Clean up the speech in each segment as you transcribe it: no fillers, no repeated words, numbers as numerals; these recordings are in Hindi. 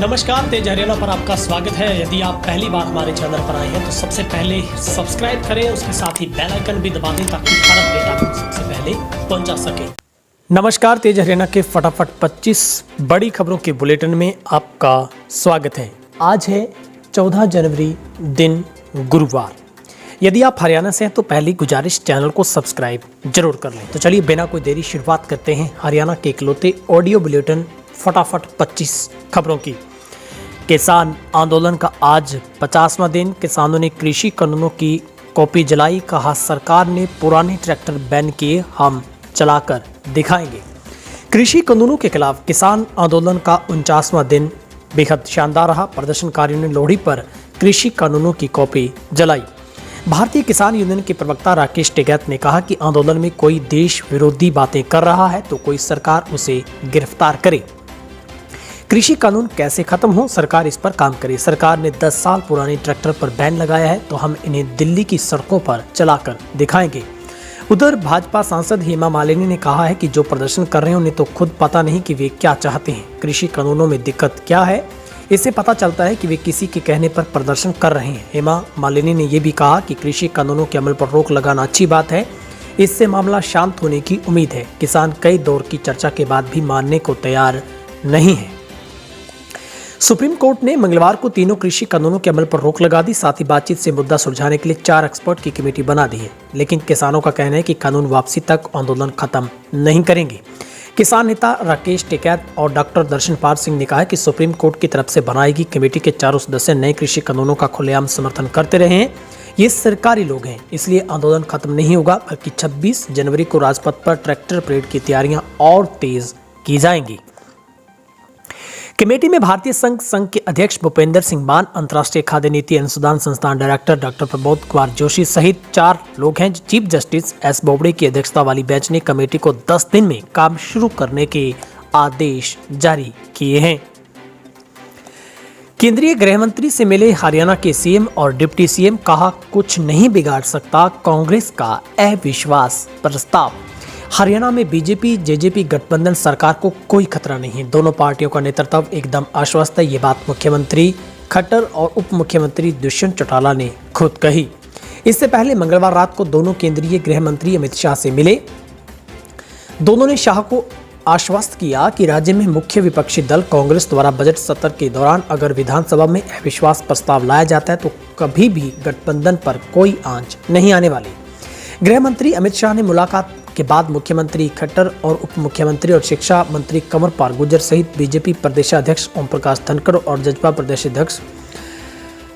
नमस्कार, तेज हरियाणा पर आपका स्वागत है। यदि आप पहली बार हमारे चैनल पर आए हैं तो सबसे पहले सब्सक्राइब करें, उसके साथ ही बेल आइकन भी दबा दें ताकि हर अपडेट आपको सबसे पहले पहुंचा सके। नमस्कार, तेज हरियाणा के फटाफट 25 बड़ी खबरों के बुलेटिन में आपका स्वागत है। आज है 14 जनवरी, दिन गुरुवार। यदि आप हरियाणा से हैं तो पहली गुजारिश, चैनल को सब्सक्राइब जरूर कर लें। तो चलिए बिना कोई देरी शुरुआत करते हैं हरियाणा के इकलौते ऑडियो बुलेटिन फटाफट 25 खबरों की। किसान आंदोलन का आज 50वां दिन। किसानों ने कृषि कानूनों की कॉपी जलाई। कहा, सरकार ने पुराने ट्रैक्टर बैन किए, हम चलाकर दिखाएंगे। कृषि कानूनों के खिलाफ किसान आंदोलन का 49वां दिन बेहद शानदार रहा। प्रदर्शनकारियों ने लोहड़ी पर कृषि कानूनों की कॉपी जलाई। भारतीय किसान यूनियन के प्रवक्ता राकेश टिकैत ने कहा कि आंदोलन में कोई देश विरोधी बातें कर रहा है तो कोई सरकार उसे गिरफ्तार करे। कृषि कानून कैसे खत्म हो, सरकार इस पर काम करे। सरकार ने 10 साल पुराने ट्रैक्टर पर बैन लगाया है तो हम इन्हें दिल्ली की सड़कों पर चलाकर दिखाएंगे। उधर भाजपा सांसद हेमा मालिनी ने कहा है कि जो प्रदर्शन कर रहे हैं उन्हें तो खुद पता नहीं कि वे क्या चाहते हैं। कृषि कानूनों में दिक्कत क्या है, इससे पता चलता है कि वे किसी के कहने पर प्रदर्शन कर रहे हैं। हेमा मालिनी ने यह भी कहा कि कृषि कानूनों के अमल पर रोक लगाना अच्छी बात है, इससे मामला शांत होने की उम्मीद है। किसान कई दौर की चर्चा के बाद भी मानने को तैयार नहीं है। सुप्रीम कोर्ट ने मंगलवार को तीनों कृषि कानूनों के अमल पर रोक लगा दी। साथ ही बातचीत से मुद्दा सुलझाने के लिए 4 एक्सपर्ट की कमेटी बना दी है। लेकिन किसानों का कहना है कि कानून वापसी तक आंदोलन खत्म नहीं करेंगे। किसान नेता राकेश टिकैत और डॉक्टर दर्शनपाल सिंह ने कहा कि सुप्रीम कोर्ट की तरफ से बनाई गई कमेटी के 4 सदस्य नए कृषि कानूनों का खुलेआम समर्थन करते रहे हैं। ये सरकारी लोग हैं, इसलिए आंदोलन खत्म नहीं होगा, बल्कि 26 जनवरी को राजपथ पर ट्रैक्टर परेड की तैयारियां और तेज की जाएंगी। कमेटी में भारतीय संघ के अध्यक्ष भूपेंद्र सिंह मान, अंतर्राष्ट्रीय खाद्य नीति अनुसंधान संस्थान डायरेक्टर डॉक्टर प्रबोध कुमार जोशी सहित 4 लोग हैं। चीफ जस्टिस एस बोबड़े की अध्यक्षता वाली बेंच ने कमेटी को 10 दिन में काम शुरू करने के आदेश जारी किए हैं। केंद्रीय गृह मंत्री से मिले हरियाणा के सीएम और डिप्टी सीएम। कहा, कुछ नहीं बिगाड़ सकता कांग्रेस का अविश्वास प्रस्ताव। हरियाणा में बीजेपी जेजेपी गठबंधन सरकार को कोई खतरा नहीं है। दोनों पार्टियों का नेतृत्व एकदम आश्वस्त है। ये बात मुख्यमंत्री खट्टर और उप मुख्यमंत्री दुष्यंत चौटाला ने खुद कही। इससे पहले मंगलवार रात को दोनों केंद्रीय गृह मंत्री अमित शाह से मिले। दोनों ने शाह को आश्वस्त किया कि राज्य में मुख्य विपक्षी दल कांग्रेस द्वारा बजट सत्र के दौरान अगर विधानसभा में अविश्वास प्रस्ताव लाया जाता है तो कभी भी गठबंधन पर कोई आंच नहीं आने वाली। गृह मंत्री अमित शाह ने मुलाकात के बाद मुख्यमंत्री खट्टर और उप मुख्यमंत्री और शिक्षा मंत्री कंवर पाल गुर्जर सहित बीजेपी प्रदेशाध्यक्ष ओम प्रकाश धनखड़ और जजपा प्रदेशाध्यक्ष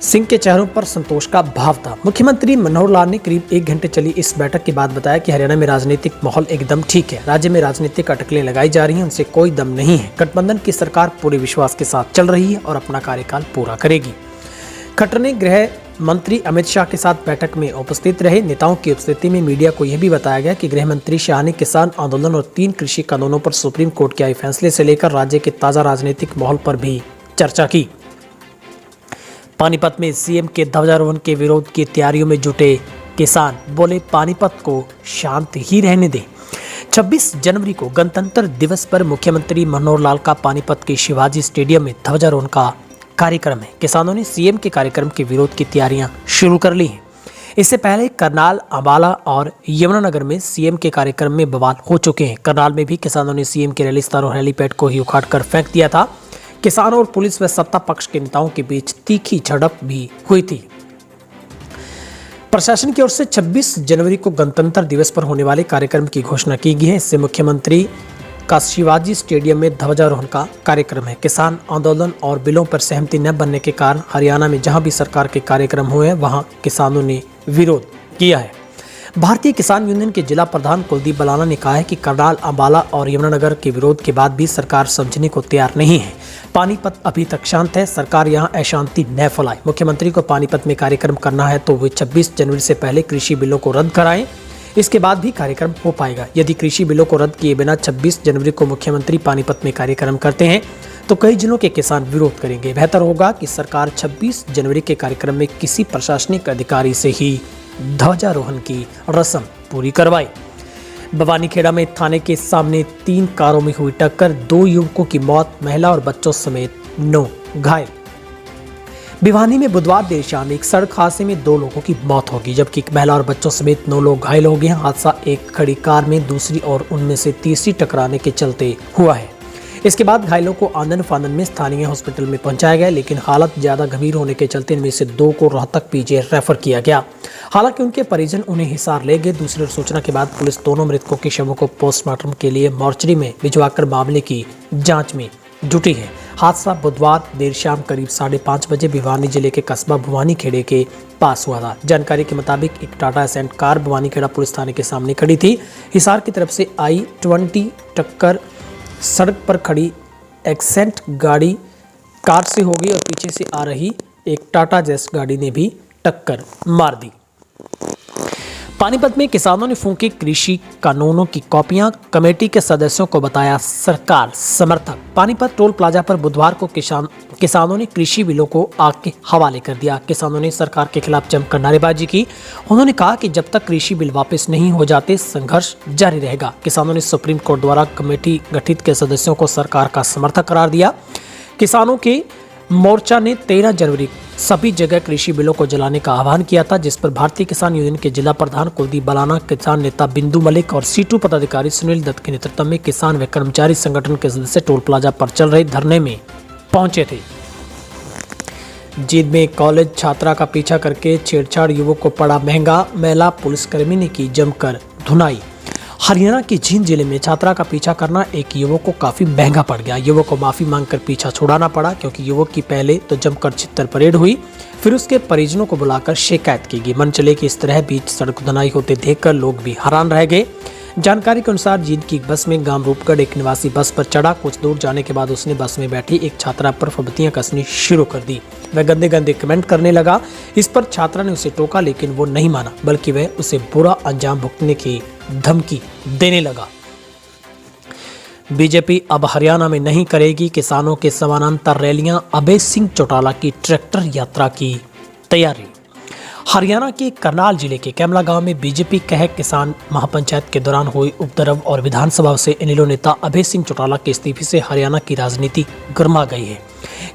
सिंह के चेहरों पर संतोष का भाव था। मुख्यमंत्री मनोहर लाल ने करीब 1 घंटे चली इस बैठक के बाद बताया कि हरियाणा में राजनीतिक माहौल एकदम ठीक है। राज्य में राजनीतिक अटकलें लगाई जा रही हैं, उनसे कोई दम नहीं है। गठबंधन की सरकार पूरे विश्वास के साथ चल रही है और अपना कार्यकाल पूरा करेगी। खट्टर ने गृह मंत्री अमित शाह के साथ बैठक में उपस्थित रहे। नेताओं की उपस्थिति में मीडिया को यह भी बताया गया कि गृह मंत्री शाह ने किसान आंदोलन और 3 कृषि कानूनों पर सुप्रीम कोर्ट के आए फैसले से लेकर राज्य के ताजा राजनीतिक माहौल पर भी चर्चा की। पानीपत में सीएम के ध्वजारोहण के विरोध की तैयारियों में जुटे किसान बोले, पानीपत को शांत ही रहने दें। 26 जनवरी को गणतंत्र दिवस पर मुख्यमंत्री मनोहर लाल का पानीपत के शिवाजी स्टेडियम में ध्वजारोहण का कार्यक्रम है। किसानों ने सीएम के कार्यक्रम के विरोध की तैयारियां शुरू कर ली हैं। इससे पहले करनाल, अंबाला और यमुनानगर में सीएम के कार्यक्रम में बवाल हो चुके हैं। करनाल में भी किसानों ने सीएम के रैली स्थल और हेलीपैड को ही उखाड़कर फेंक दिया था। किसानों और पुलिस व सत्ता पक्ष के नेताओं के बीच तीखी झड़प भी हुई थी। प्रशासन की ओर से 26 जनवरी को गणतंत्र दिवस पर होने वाले कार्यक्रम की घोषणा की गई है। इससे मुख्यमंत्री का शिवाजी स्टेडियम में ध्वजारोहण का कार्यक्रम है। किसान आंदोलन और बिलों पर सहमति न बनने के कारण हरियाणा में जहां भी सरकार के कार्यक्रम हुए हैं वहां किसानों ने विरोध किया है। भारतीय किसान यूनियन के जिला प्रधान कुलदीप बलाना ने कहा है कि करनाल, अंबाला और यमुनानगर के विरोध के बाद भी सरकार समझने को तैयार नहीं है। पानीपत अभी तक शांत है, सरकार यहां अशांति न फैलाए। मुख्यमंत्री को पानीपत में कार्यक्रम करना है तो वे 26 जनवरी से पहले कृषि बिलों को रद्द कराएं, इसके बाद भी कार्यक्रम हो पाएगा। यदि कृषि बिलों को रद्द किए बिना 26 जनवरी को मुख्यमंत्री पानीपत में कार्यक्रम करते हैं तो कई जिलों के किसान विरोध करेंगे। बेहतर होगा कि सरकार 26 जनवरी के कार्यक्रम में किसी प्रशासनिक अधिकारी से ही ध्वजारोहण की रस्म पूरी करवाए। बवानीखेड़ा में थाने के सामने 3 कारों में हुई टक्कर, 2 युवकों की मौत, महिला और बच्चों समेत 9 घायल। भिवानी में बुधवार देर शाम एक सड़क हादसे में 2 लोगों की मौत होगी, जबकि एक महिला और बच्चों समेत 9 लोग घायल हो गए। हादसा एक खड़ी कार में दूसरी और उनमें से तीसरी टकराने के चलते हुआ है। इसके बाद घायलों को आनन फानन में स्थानीय हॉस्पिटल में पहुंचाया गया, लेकिन हालत ज्यादा गंभीर होने के चलते इनमें से 2 को रोहतक पीजी रेफर किया गया। हालांकि उनके परिजन उन्हें हिसार ले गए। दूसरी ओर सूचना के बाद पुलिस दोनों मृतकों के शवों को पोस्टमार्टम के लिए मोर्चरी में भिजवाकर मामले की जांच में जुटी है। हादसा बुधवार देर शाम करीब 5:30 बजे भिवानी जिले के कस्बा भवानी खेड़े के पास हुआ था। जानकारी के मुताबिक एक Tata Ascent car Bhawani Khera police थाने के सामने खड़ी थी। हिसार की तरफ से I-20 टक्कर सड़क पर खड़ी एक्सेंट गाड़ी कार से हो गई और पीछे से आ रही एक टाटा जैस गाड़ी ने भी टक्कर मार दी। पानीपत में किसानों ने फूंकी कृषि कानूनों की कॉपियां, कमेटी के सदस्यों को बताया सरकार समर्थक। पानीपत टोल प्लाजा पर बुधवार को किसानों ने कृषि बिलों को आग के हवाले कर दिया। किसानों ने सरकार के खिलाफ जमकर नारेबाजी की। उन्होंने कहा कि जब तक कृषि बिल वापस नहीं हो जाते संघर्ष जारी रहेगा। किसानों ने सुप्रीम कोर्ट द्वारा कमेटी गठित के सदस्यों को सरकार का समर्थक करार दिया। किसानों के मोर्चा ने 13 जनवरी सभी जगह कृषि बिलों को जलाने का आह्वान किया था, जिस पर भारतीय किसान यूनियन के जिला प्रधान कुलदीप बलाना, किसान नेता बिंदु मलिक और सीटू पदाधिकारी सुनील दत्त के नेतृत्व में किसान व कर्मचारी संगठन के सदस्य टोल प्लाजा पर चल रहे धरने में पहुंचे थे। जींद में कॉलेज छात्रा का पीछा करके छेड़छाड़ युवक को पड़ा महंगा, महिला पुलिसकर्मी ने की जमकर धुनाई। हरियाणा के जींद जिले में छात्रा का पीछा करना एक युवक को काफी महंगा पड़ गया। युवक को माफी मांगकर पीछा छुड़ाना पड़ा, क्योंकि युवक की पहले तो जमकर छित्तर परेड हुई, फिर उसके परिजनों को बुलाकर शिकायत की गई। मन चले कि इस तरह बीच सड़क धुनाई होते देखकर लोग भी हैरान रह गए। जानकारी के अनुसार जींद की बस में गांव रूपगढ़ एक निवासी बस पर चढ़ा। कुछ दूर जाने के बाद उसने बस में बैठी एक छात्रा पर फबतियां कसनी शुरू कर दी। वह गंदे गंदे कमेंट करने लगा। इस पर छात्रा ने उसे टोका, लेकिन वो नहीं माना, बल्कि वह उसे बुरा अंजाम भुगतने की धमकी देने लगा। बीजेपी अब हरियाणा में नहीं करेगी किसानों के समानांतर रैलियां, अभय सिंह चौटाला की ट्रैक्टर यात्रा की तैयारी। हरियाणा के करनाल जिले के कैमला गांव में बीजेपी कह किसान महापंचायत के दौरान हुई उपद्रव और विधानसभा से इनेलो नेता अभय सिंह चौटाला के इस्तीफे से हरियाणा की राजनीति गर्मा गई है।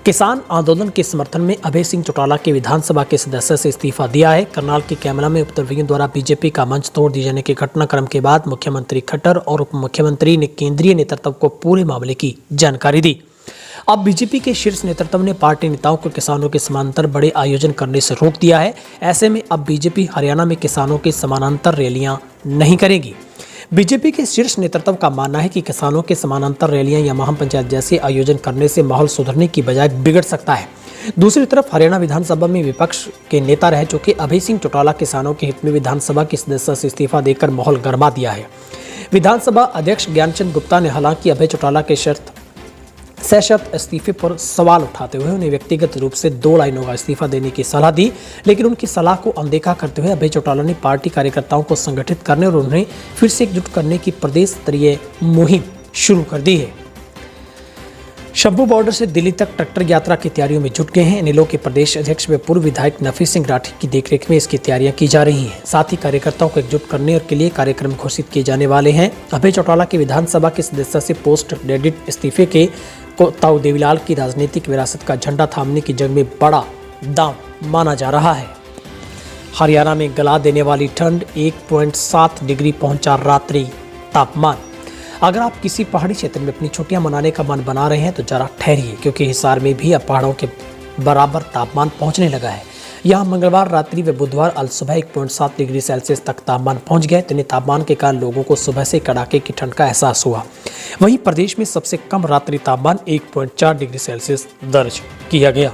किसान आंदोलन के समर्थन में अभय सिंह चौटाला के विधानसभा के सदस्य से इस्तीफा दिया है। करनाल के कैमला में उपद्रवियों द्वारा बीजेपी का मंच तोड़ दिए जाने के घटनाक्रम के बाद मुख्यमंत्री खट्टर और उप मुख्यमंत्री ने केंद्रीय नेतृत्व को पूरे मामले की जानकारी दी। अब बीजेपी के शीर्ष नेतृत्व ने पार्टी नेताओं को किसानों के समानांतर बड़े आयोजन करने से रोक दिया है। ऐसे में अब बीजेपी हरियाणा में किसानों की समानांतर रैलियां नहीं करेगी। बीजेपी के शीर्ष नेतृत्व का मानना है कि किसानों के समानांतर रैलियां या महापंचायत जैसे आयोजन करने से माहौल सुधरने की बजाय बिगड़ सकता है। दूसरी तरफ हरियाणा विधानसभा में विपक्ष के नेता रह चुके अभय सिंह चौटाला किसानों के हित में विधानसभा की सदस्य से इस्तीफा देकर माहौल गरमा दिया है। विधानसभा अध्यक्ष ज्ञानचंद गुप्ता ने हालांकि अभय चौटाला के सशर्त इस्तीफे पर सवाल उठाते हुए उन्हें व्यक्तिगत रूप से 2 लाइनों का इस्तीफा देने की सलाह दी, लेकिन उनकी सलाह को अनदेखा करते हुए अभय चौटाला ने पार्टी कार्यकर्ताओं को संगठित करने और उन्हें फिर से एकजुट करने की प्रदेश स्तरीय मुहिम शुरू कर दी है। शंभू बॉर्डर से दिल्ली तक ट्रैक्टर यात्रा की तैयारियों में जुट गए हैं। इनेलो के प्रदेश अध्यक्ष व पूर्व विधायक नफी सिंह राठी की देखरेख में इसकी तैयारियां की जा रही हैं। साथ ही कार्यकर्ताओं को एकजुट करने और के लिए कार्यक्रम घोषित किए जाने वाले हैं। अभय चौटाला के विधानसभा के सदस्य से पोस्ट क्रेडिट इस्तीफे के को ताऊ देवीलाल की राजनीतिक विरासत का झंडा थामने की जंग में बड़ा दांव माना जा रहा है। हरियाणा में गला देने वाली ठंड, 1.7 डिग्री पहुंचा रात्रि तापमान। अगर आप किसी पहाड़ी क्षेत्र में अपनी छुट्टियां मनाने का मन बना रहे हैं तो जरा ठहरिए, क्योंकि हिसार में भी अब पहाड़ों के बराबर तापमान पहुंचने लगा है। यहाँ मंगलवार रात्रि व बुधवार अल सुबह 1.7 डिग्री सेल्सियस तक तापमान पहुंच गया। इतने तापमान के कारण लोगों को सुबह से कड़ाके की ठंड का एहसास हुआ। वहीं प्रदेश में सबसे कम रात्रि तापमान 1.4 डिग्री सेल्सियस दर्ज किया गया।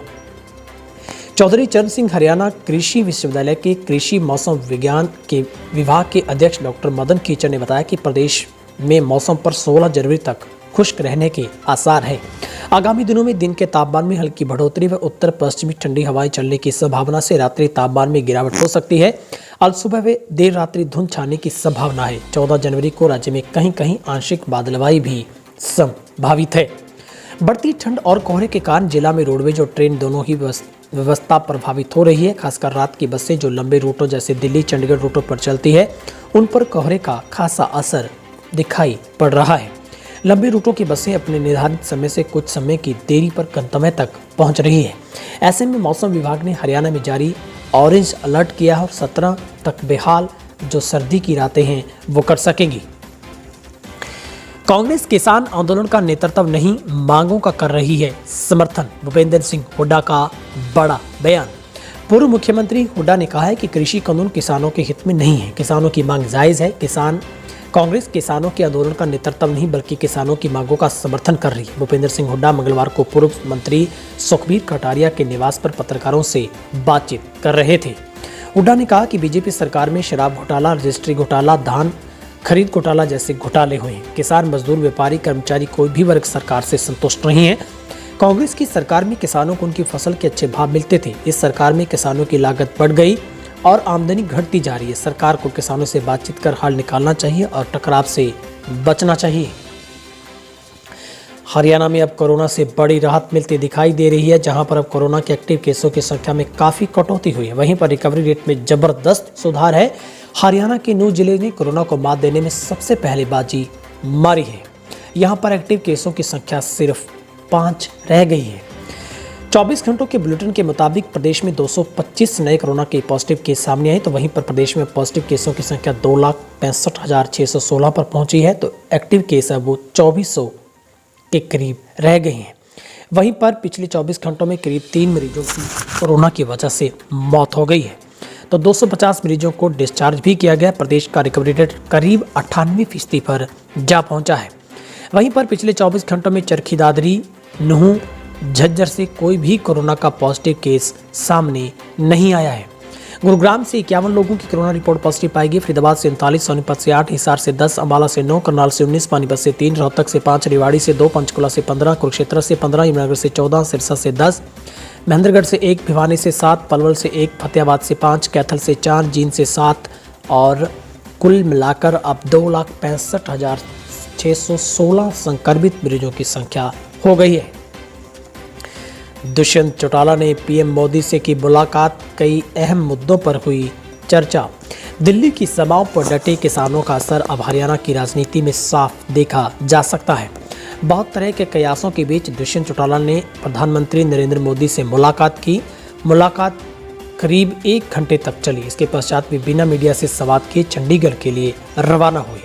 चौधरी चरण सिंह हरियाणा कृषि विश्वविद्यालय के कृषि मौसम विज्ञान के विभाग के अध्यक्ष डॉक्टर मदन कीचड़ ने बताया कि प्रदेश में मौसम पर 16 जनवरी तक खुश्क रहने के आसार हैं। आगामी दिनों में दिन के तापमान में हल्की बढ़ोतरी व उत्तर पश्चिमी ठंडी हवाएं चलने की संभावना से रात्रि तापमान में गिरावट हो सकती है। अल सुबह व देर रात्रि धुंध छाने की संभावना है। 14 जनवरी को राज्य में कहीं कहीं आंशिक बादलवाई भी संभावित है। बढ़ती ठंड और कोहरे के कारण जिला में रोडवेज और ट्रेन दोनों ही व्यवस्था प्रभावित हो रही है। खासकर रात की बसें जो लंबे रूटों जैसे दिल्ली चंडीगढ़ रूटों पर चलती है, उन पर कोहरे का खासा असर दिखाई पड़ रहा है। लंबे रूटों की बसें अपने निर्धारित समय से कुछ समय की देरी पर गंतव्य तक पहुंच रही है। ऐसे में मौसम विभाग ने हरियाणा में जारी ऑरेंज अलर्ट किया है और 17 तक बेहाल जो सर्दी की रातें हैं वो कट सकेंगी। कांग्रेस किसान आंदोलन का नेतृत्व नहीं, मांगों का कर रही है समर्थन, भूपेंद्र सिंह हुड्डा का बड़ा बयान। पूर्व मुख्यमंत्री हुड्डा ने कहा है कि कृषि कानून किसानों के हित में नहीं है, किसानों की मांग जायज है। कांग्रेस किसानों के आंदोलन का नेतृत्व नहीं बल्कि किसानों की मांगों का समर्थन कर रही है। भूपेंद्र सिंह हुड्डा मंगलवार को पूर्व मंत्री सुखबीर कटारिया के निवास पर पत्रकारों से बातचीत कर रहे थे। हुड्डा ने कहा कि बीजेपी सरकार में शराब घोटाला, रजिस्ट्री घोटाला, धान खरीद घोटाला जैसे घोटाले हुए हैं। किसान, मजदूर, व्यापारी, कर्मचारी कोई भी वर्ग सरकार से संतुष्ट नहीं है। कांग्रेस की सरकार में किसानों को उनकी फसल के अच्छे भाव मिलते थे। इस सरकार में किसानों की लागत बढ़ गई और आमदनी घटती जा रही है। सरकार को किसानों से बातचीत कर हल निकालना चाहिए और टकराव से बचना चाहिए। हरियाणा में अब कोरोना से बड़ी राहत मिलती दिखाई दे रही है, जहां पर अब कोरोना के एक्टिव केसों की संख्या में काफी कटौती हुई है। वहीं पर रिकवरी रेट में जबरदस्त सुधार है। हरियाणा के नूह जिले ने कोरोना को मात देने में सबसे पहले बाजी मारी है। यहां पर एक्टिव केसों की संख्या सिर्फ 5 रह गई है। 24 घंटों के बुलेटिन के मुताबिक प्रदेश में 225 नए कोरोना के पॉजिटिव केस सामने आए, तो वहीं पर प्रदेश में पॉजिटिव केसों की संख्या 2,65,616 पर पहुंची है, तो एक्टिव केस है वो 2400 के करीब रह गए हैं। वहीं पर पिछले 24 घंटों में करीब 3 मरीजों की कोरोना की वजह से मौत हो गई है, तो 250 मरीजों को डिस्चार्ज भी किया गया। प्रदेश का रिकवरी रेट करीब 98% पर जा पहुंचा है। वहीं पर पिछले 24 घंटों में चरखी दादरी, नूह, झज्जर से कोई भी कोरोना का पॉजिटिव केस सामने नहीं आया है। गुरुग्राम से 51 लोगों की कोरोना रिपोर्ट पॉजिटिव पाई गई। फरीदाबाद से 39, सोनीपत से 8, हिसार से 10, अम्बाला से 9, करनाल से 19, पानीपत से 3, रोहतक से 5, रेवाड़ी से 2, पंचकुला से 15, कुरुक्षेत्र से 15, यमुनानगर से 14, सिरसा से 10, महेंद्रगढ़ से 1, भिवानी से 7, पलवल से 1, फतेहाबाद से 5, कैथल से 4, जींद से 7 और कुल मिलाकर अब 2,65,616 संक्रमित मरीजों की संख्या हो गई है। दुष्यंत चौटाला ने पीएम मोदी से की मुलाकात, कई अहम मुद्दों पर हुई चर्चा। दिल्ली की सभाओं पर डटे किसानों का असर अब हरियाणा की राजनीति में साफ देखा जा सकता है। बहुत तरह के कयासों के बीच दुष्यंत चौटाला ने प्रधानमंत्री नरेंद्र मोदी से मुलाकात की। मुलाकात करीब 1 घंटे तक चली। इसके पश्चात वे बिना मीडिया से संवाद किए चंडीगढ़ के लिए रवाना हुए।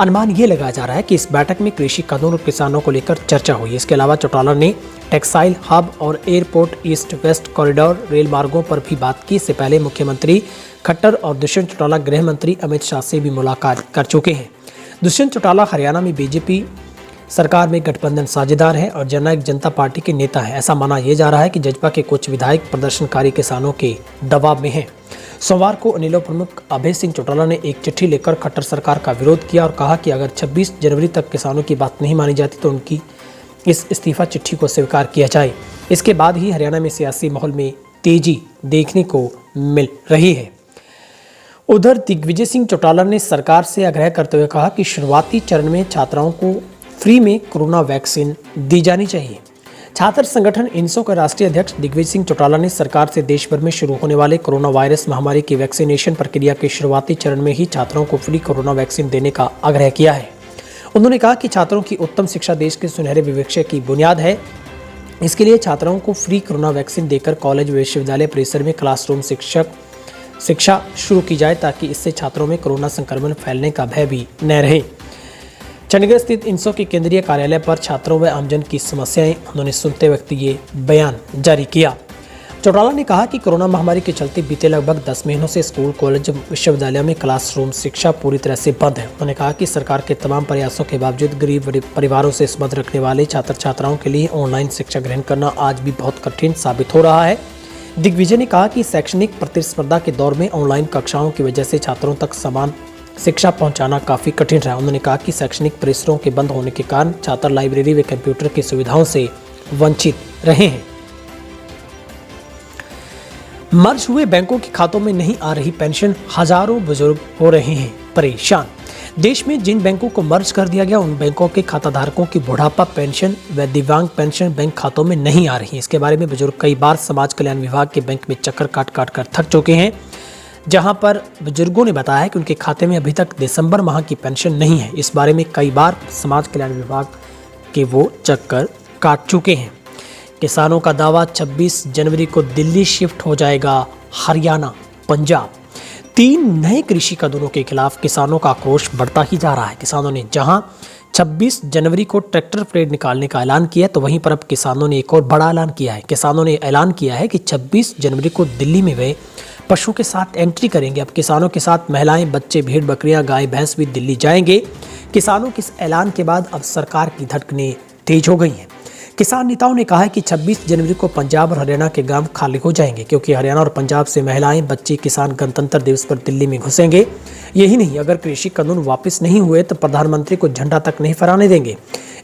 अनुमान ये लगाया जा रहा है कि इस बैठक में कृषि कानून और किसानों को लेकर चर्चा हुई। इसके अलावा चौटाला ने टेक्सटाइल हब और airport east west corridor rail मार्गों पर भी बात की। इससे पहले मुख्यमंत्री खट्टर और दुष्यंत चौटाला गृह मंत्री अमित शाह से भी मुलाकात कर चुके हैं। दुष्यंत चौटाला हरियाणा में बीजेपी सरकार में गठबंधन साझेदार है और जननायक जनता पार्टी के नेता है। ऐसा माना यह जा रहा है कि जजपा के कुछ विधायक प्रदर्शनकारी किसानों के दबाव में हैं। सोमवार को अनिलो प्रमुख अभय सिंह चौटाला ने एक चिट्ठी लिखकर खट्टर सरकार का विरोध किया और कहा कि अगर 26 जनवरी तक किसानों की बात नहीं मानी जाती तो उनकी इस इस्तीफा चिट्ठी को स्वीकार किया जाए। इसके बाद ही हरियाणा में सियासी माहौल में तेजी देखने को मिल रही है। उधर दिग्विजय सिंह चौटाला ने सरकार से आग्रह करते हुए कहा कि शुरुआती चरण में छात्राओं को फ्री में कोरोना वैक्सीन दी जानी चाहिए। छात्र संगठन इनसो के राष्ट्रीय अध्यक्ष दिग्विजय सिंह चौटाला ने सरकार से देश भर में शुरू होने वाले कोरोना वायरस महामारी की वैक्सीनेशन प्रक्रिया के शुरुआती चरण में ही छात्रों को फ्री कोरोना वैक्सीन देने का आग्रह किया है। उन्होंने कहा कि छात्रों की उत्तम शिक्षा देश के सुनहरे भविष्य की बुनियाद है। इसके लिए छात्राओं को फ्री कोरोना वैक्सीन देकर कॉलेज व विश्वविद्यालय परिसर में क्लासरूम शिक्षा शुरू की जाए ताकि इससे छात्रों में कोरोना संक्रमण फैलने का भय भी न रहे। चंडीगढ़ स्थित इनसो के केंद्रीय कार्यालय पर छात्रों व आमजन की समस्याएं उन्होंने सुनते वक्त ये बयान जारी किया। चौटाला ने कहा कि कोरोना महामारी के चलते बीते लगभग 10 महीनों से स्कूल, कॉलेज, विश्वविद्यालयों में क्लासरूम शिक्षा पूरी तरह से बंद है। उन्होंने कहा कि सरकार के तमाम प्रयासों के बावजूद गरीब परिवारों से संबंध रखने वाले छात्र छात्राओं के लिए ऑनलाइन शिक्षा ग्रहण करना आज भी बहुत कठिन साबित हो रहा है। दिग्विजय ने कहा कि शैक्षणिक प्रतिस्पर्धा के दौर में ऑनलाइन कक्षाओं की वजह से छात्रों तक समान शिक्षा पहुंचाना काफी कठिन रहा। उन्होंने कहा कि शैक्षणिक परिसरों के बंद होने के कारण छात्र लाइब्रेरी व कंप्यूटर की सुविधाओं से वंचित रहे हैं। मर्ज हुए बैंकों के खातों में नहीं आ रही पेंशन, हजारों बुजुर्ग हो रहे हैं परेशान। देश में जिन बैंकों को मर्ज कर दिया गया उन बैंकों के खाताधारकों की बुढ़ापा पेंशन व दिव्यांग पेंशन बैंक खातों में नहीं आ रही है। इसके बारे में बुजुर्ग कई बार समाज कल्याण विभाग के बैंक में चक्कर काट काट कर थक चुके हैं। जहां पर बुजुर्गों ने बताया कि उनके खाते में अभी तक दिसंबर माह की पेंशन नहीं है। इस बारे में कई बार समाज कल्याण विभाग के वो चक्कर काट चुके हैं। किसानों का दावा 26 जनवरी को दिल्ली शिफ्ट हो जाएगा हरियाणा, पंजाब। 3 नए कृषि कानूनों के खिलाफ किसानों का आक्रोश बढ़ता ही जा रहा है। किसानों ने जहां 26 जनवरी को ट्रैक्टर परेड निकालने का ऐलान किया तो वहीं पर अब किसानों ने एक और बड़ा ऐलान किया है। किसानों ने ऐलान किया है कि 26 जनवरी को दिल्ली में वे पशुओं के साथ एंट्री करेंगे। अब किसानों के साथ महिलाएं, बच्चे, भेड़ बकरियां, गाय भैंस भी दिल्ली जाएंगे। किसानों के इस ऐलान के बाद अब सरकार की धड़कनें तेज हो गई हैं। किसान नेताओं ने कहा है कि 26 जनवरी को पंजाब और हरियाणा के गांव खाली हो जाएंगे, क्योंकि हरियाणा और पंजाब से महिलाएं, बच्चे, किसान गणतंत्र दिवस पर दिल्ली में घुसेंगे। यही नहीं, अगर कृषि कानून वापस नहीं हुए तो प्रधानमंत्री को झंडा तक नहीं फहराने देंगे।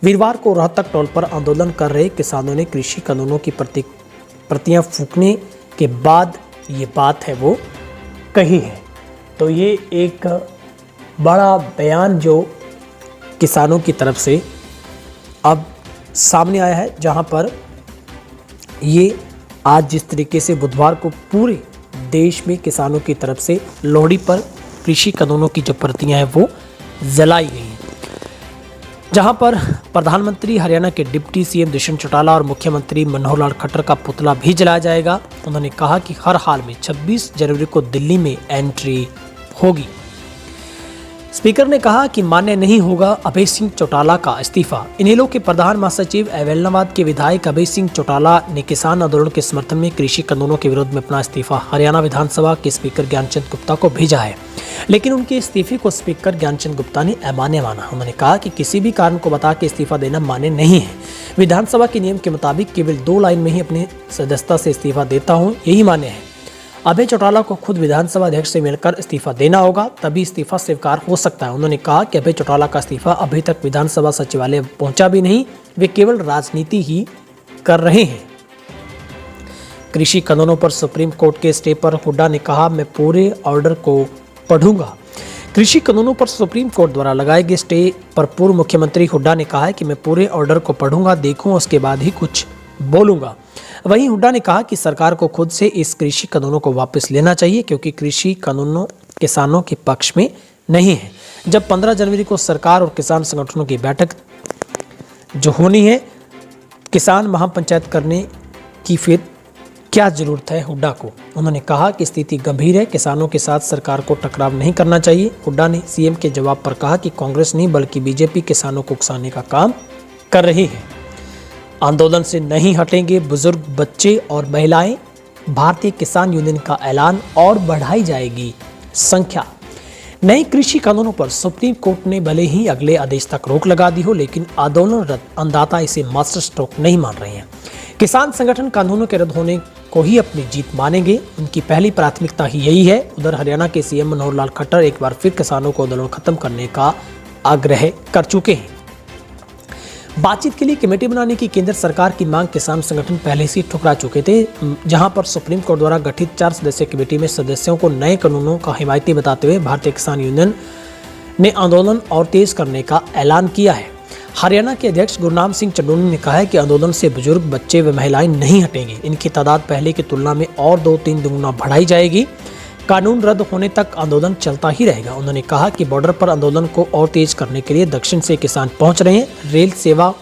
वीरवार को रोहतक टोल पर आंदोलन कर रहे किसानों ने कृषि कानूनों की प्रतियां फूंकने के बाद ये बात है वो कही है। तो ये एक बड़ा बयान जो किसानों की तरफ से अब सामने आया है, जहां पर ये आज जिस तरीके से बुधवार को पूरे देश में किसानों की तरफ से लोहड़ी पर कृषि कानूनों की जो प्रतियां हैं वो जलाई गई हैं, जहां पर प्रधानमंत्री, हरियाणा के डिप्टी सीएम दुष्यंत चौटाला और मुख्यमंत्री मनोहर लाल खट्टर का पुतला भी जलाया जाएगा। उन्होंने कहा कि हर हाल में 26 जनवरी को दिल्ली में एंट्री होगी। स्पीकर ने कहा कि मान्य नहीं होगा अभय सिंह चौटाला का इस्तीफा। इनेलो के प्रधान महासचिव एवेलनाबाद के विधायक अभय सिंह चौटाला ने किसान आंदोलन के समर्थन में कृषि कानूनों के विरोध में अपना इस्तीफा हरियाणा विधानसभा के स्पीकर ज्ञानचंद गुप्ता को भेजा है, लेकिन उनके इस्तीफे को स्पीकर ज्ञानचंद गुप्ता ने अमान्य माना। उन्होंने कहा कि किसी भी कारण को बता के इस्तीफा देना मान्य नहीं है। विधानसभा के नियम के मुताबिक केवल 2 लाइन में ही अपने सदस्यता से इस्तीफा देता हूँ, यही मान्य है। अभय चौटाला को खुद विधानसभा अध्यक्ष से मिलकर इस्तीफा देना होगा, तभी इस्तीफा स्वीकार हो सकता है। उन्होंने कहा कि अभय चौटाला का इस्तीफा अभी तक विधानसभा सचिवालय पहुंचा भी नहीं, वे केवल राजनीति ही कर रहे हैं। कृषि कानूनों पर सुप्रीम कोर्ट के स्टे पर हुड्डा ने कहा, मैं पूरे ऑर्डर को पढ़ूंगा। कृषि कानूनों पर सुप्रीम कोर्ट द्वारा लगाए गए स्टे पर पूर्व मुख्यमंत्री हुड्डा ने कहा है कि मैं पूरे ऑर्डर को पढ़ूंगा, देखूंगा, उसके बाद ही कुछ बोलूंगा। वहीं हुड्डा ने कहा कि सरकार को खुद से इस कृषि कानूनों को वापस लेना चाहिए, क्योंकि कृषि कानूनों किसानों के पक्ष में नहीं है। जब 15 जनवरी को सरकार और किसान संगठनों की बैठक जो होनी है, किसान महापंचायत करने की फिर क्या जरूरत है हुड्डा को। उन्होंने कहा कि स्थिति गंभीर है, किसानों के साथ सरकार को टकराव नहीं करना चाहिए। हुड्डा ने सीएम के जवाब पर कहा कि कांग्रेस नहीं बल्कि बीजेपी किसानों को उकसाने का काम कर रही है। आंदोलन से नहीं हटेंगे बुजुर्ग, बच्चे और महिलाएं। भारतीय किसान यूनियन का ऐलान और बढ़ाई जाएगी संख्या। नए कृषि कानूनों पर सुप्रीम कोर्ट ने भले ही अगले आदेश तक रोक लगा दी हो, लेकिन आंदोलनरत अन्नदाता इसे मास्टर स्ट्रोक नहीं मान रहे हैं। किसान संगठन कानूनों के रद्द होने को ही अपनी जीत मानेंगे, उनकी पहली प्राथमिकता ही यही है। उधर हरियाणा के सीएम मनोहर लाल खट्टर एक बार फिर किसानों को आंदोलन खत्म करने का आग्रह कर चुके हैं। बातचीत के लिए कमेटी बनाने की केंद्र सरकार की मांग किसान संगठन पहले से ठुकरा चुके थे, जहां पर सुप्रीम कोर्ट द्वारा गठित 4 सदस्यीय कमेटी में सदस्यों को नए कानूनों का हिमायती बताते हुए भारतीय किसान यूनियन ने आंदोलन और तेज करने का ऐलान किया है। हरियाणा के अध्यक्ष गुरनाम सिंह चंडोनी ने कहा है कि आंदोलन से बुजुर्ग, बच्चे व महिलाएं नहीं हटेंगे। इनकी तादाद पहले की तुलना में और 2-3 दुगुना बढ़ाई जाएगी। कानून रद्द होने तक आंदोलन चलता ही रहेगा। उन्होंने कहा कि बॉर्डर पर आंदोलन को और तेज करने के लिए दक्षिण से किसान पहुंच रहे हैं। रेल सेवा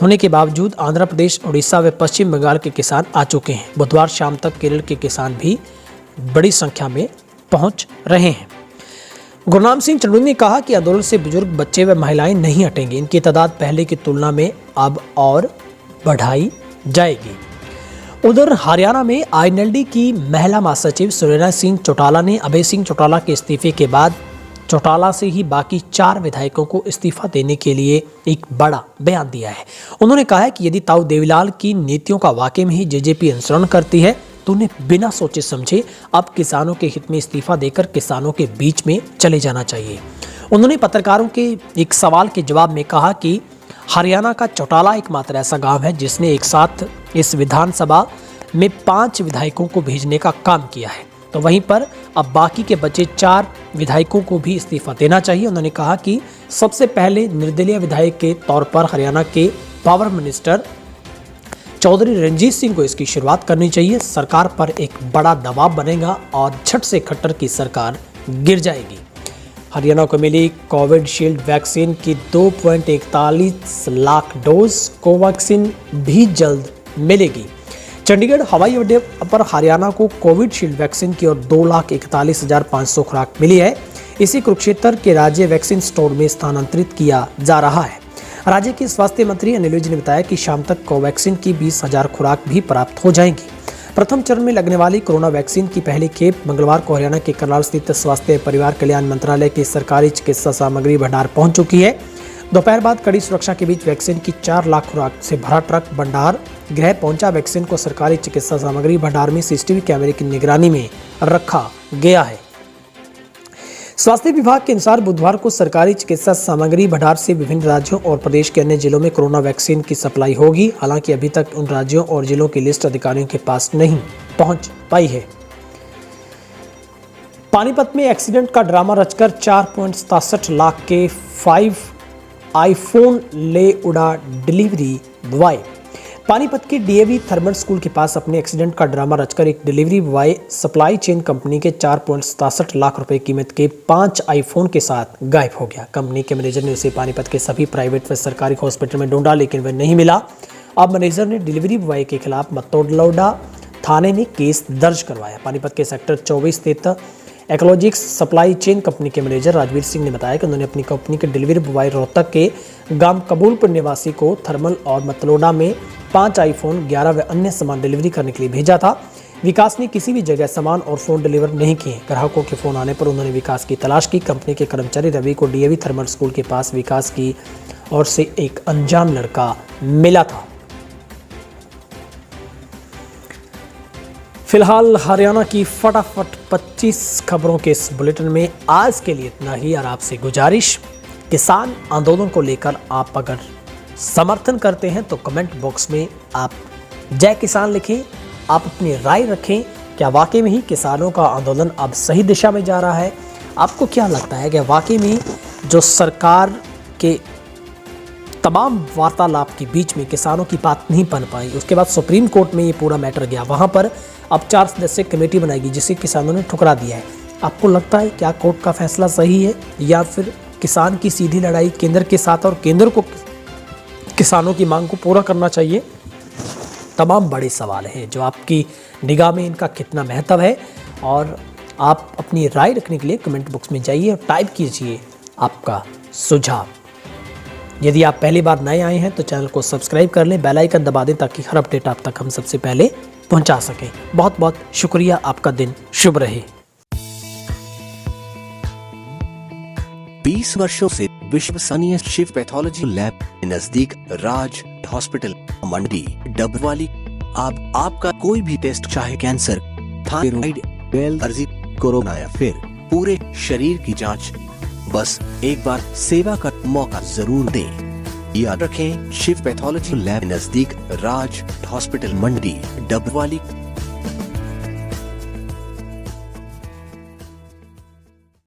होने के बावजूद आंध्र प्रदेश, उड़ीसा व पश्चिम बंगाल के किसान आ चुके हैं। बुधवार शाम तक केरल के किसान भी बड़ी संख्या में पहुंच रहे हैं। गुरनाम सिंह चंडोनी ने कहा कि आंदोलन से बुजुर्ग, बच्चे व महिलाएं नहीं हटेंगे। इनकी तादाद पहले की तुलना में अब और बढ़ाई जाएगी। उधर हरियाणा में आईएनएलडी की महिला महासचिव सुरेना सिंह चौटाला ने अभय सिंह चौटाला के इस्तीफे के बाद चौटाला से ही बाकी 4 विधायकों को इस्तीफा देने के लिए एक बड़ा बयान दिया है। उन्होंने कहा है कि यदि ताऊ देवीलाल की नीतियों का वाकई में ही जेजेपी अनुसरण करती है तो उन्हें बिना सोचे समझे अब किसानों के हित में इस्तीफा देकर किसानों के बीच में चले जाना चाहिए। उन्होंने पत्रकारों के एक सवाल के जवाब में कहा कि हरियाणा का चौटाला एकमात्र ऐसा गांव है जिसने एक साथ इस विधानसभा में 5 विधायकों को भेजने का काम किया है, तो वहीं पर अब बाकी के बचे 4 विधायकों को भी इस्तीफा देना चाहिए। उन्होंने कहा कि सबसे पहले निर्दलीय विधायक के तौर पर हरियाणा के पावर मिनिस्टर चौधरी रंजीत सिंह को इसकी शुरुआत करनी चाहिए। सरकार पर एक बड़ा दबाव बनेगा और झट से खट्टर की सरकार गिर जाएगी। हरियाणा को मिली कोविशील्ड वैक्सीन की 2.41 लाख डोज, कोवैक्सीन भी जल्द मिलेगी। चंडीगढ़ हवाई अड्डे पर हरियाणा को कोविशील्ड वैक्सीन की और 2,41,500 खुराक मिली है। इसी कुरुक्षेत्र के राज्य वैक्सीन स्टोर में स्थानांतरित किया जा रहा है। राज्य के स्वास्थ्य मंत्री अनिल विज ने बताया कि शाम तक कोवैक्सीन की 20,000 खुराक भी प्राप्त हो जाएंगी। प्रथम चरण में लगने वाली कोरोना वैक्सीन की पहली खेप मंगलवार को हरियाणा के करनाल स्थित स्वास्थ्य परिवार कल्याण मंत्रालय के सरकारी चिकित्सा सामग्री भंडार पहुंच चुकी है। दोपहर बाद कड़ी सुरक्षा के बीच वैक्सीन की 4 लाख खुराक से भरा ट्रक भंडार गृह पहुंचा। वैक्सीन को सरकारी चिकित्सा सामग्री भंडार में सीसीटीवी कैमरे की निगरानी में रखा गया है। स्वास्थ्य विभाग के अनुसार बुधवार को सरकारी चिकित्सा सामग्री भंडार से विभिन्न राज्यों और प्रदेश के अन्य जिलों में कोरोना वैक्सीन की सप्लाई होगी। हालांकि अभी तक उन राज्यों और जिलों की लिस्ट अधिकारियों के पास नहीं पहुंच पाई है। पानीपत में एक्सीडेंट का ड्रामा रचकर 4.67 लाख के 5 आईफोन ले उड़ा डिलीवरी बॉय। पानीपत के डीएवी थर्मल स्कूल के पास अपने एक्सीडेंट का ड्रामा रचकर एक delivery boy supply chain company के 4.67 लाख रुपए कीमत के 5 आईफोन के साथ गायब हो गया। कंपनी के मैनेजर ने उसे पानीपत के सभी प्राइवेट व सरकारी हॉस्पिटल में ढूंढा, लेकिन वह नहीं मिला। अब मैनेजर ने डिलीवरी बॉय के खिलाफ मतोडलोडा थाने में केस दर्ज करवाया। पानीपत के सेक्टर 24 स्थित एक्लॉजिक्स सप्लाई चेन कंपनी के मैनेजर राजवीर सिंह ने बताया कि उन्होंने अपनी कंपनी के डिलीवरी बॉय रोहतक के गांव कबूलपुर निवासी को थर्मल और मतलोडा में 5 आईफोन 11 व अन्य सामान डिलीवरी करने के लिए भेजा था। विकास ने किसी भी जगह सामान और फोन डिलीवर नहीं किए। ग्राहकों के फोन आने पर उन्होंने विकास की तलाश की। कंपनी के कर्मचारी रवि को डीएवी थर्मल स्कूल के पास विकास की ओर से एक अनजान लड़का मिला था। फिलहाल हरियाणा की फटाफट 25 खबरों के इस बुलेटिन में आज के लिए इतना ही। और आपसे गुजारिश, किसान आंदोलन को लेकर आप अगर समर्थन करते हैं तो कमेंट बॉक्स में आप जय किसान लिखें। आप अपनी राय रखें। क्या वाकई में ही किसानों का आंदोलन अब सही दिशा में जा रहा है? आपको क्या लगता है कि वाकई में जो सरकार के तमाम वार्तालाप के बीच में किसानों की बात नहीं बन पाई, उसके बाद सुप्रीम कोर्ट में ये पूरा मैटर गया, वहां पर अब 4 सदस्यीय कमेटी बनाई गई जिसे किसानों ने ठुकरा दिया है। आपको लगता है क्या कोर्ट का फैसला सही है या फिर किसान की सीधी लड़ाई केंद्र के साथ और केंद्र को किसानों की मांग को पूरा करना चाहिए? तमाम बड़े सवाल हैं जो आपकी निगाह में इनका कितना महत्व है। और आप अपनी राय रखने के लिए कमेंट बॉक्स में जाइए और टाइप कीजिए आपका सुझाव। यदि आप पहली बार नए आए हैं तो चैनल को सब्सक्राइब कर लें, बेल आइकन दबा दें ताकि हर अपडेट आप तक हम सबसे पहले पहुंचा सकें। बहुत बहुत शुक्रिया। आपका दिन शुभ रहे। 20 वर्षों से विश्वसनीय शिव पैथोलॉजी लैब नजदीक राज हॉस्पिटल मंडी डबवाली। आपका कोई भी टेस्ट, चाहे कैंसर, थायराइड, एलर्जी, कोरोना या फिर पूरे शरीर की जांच, बस एक बार सेवा का मौका जरूर दें। याद रखें, शिव पैथोलॉजी लैब नजदीक राज हॉस्पिटल मंडी डबवाली।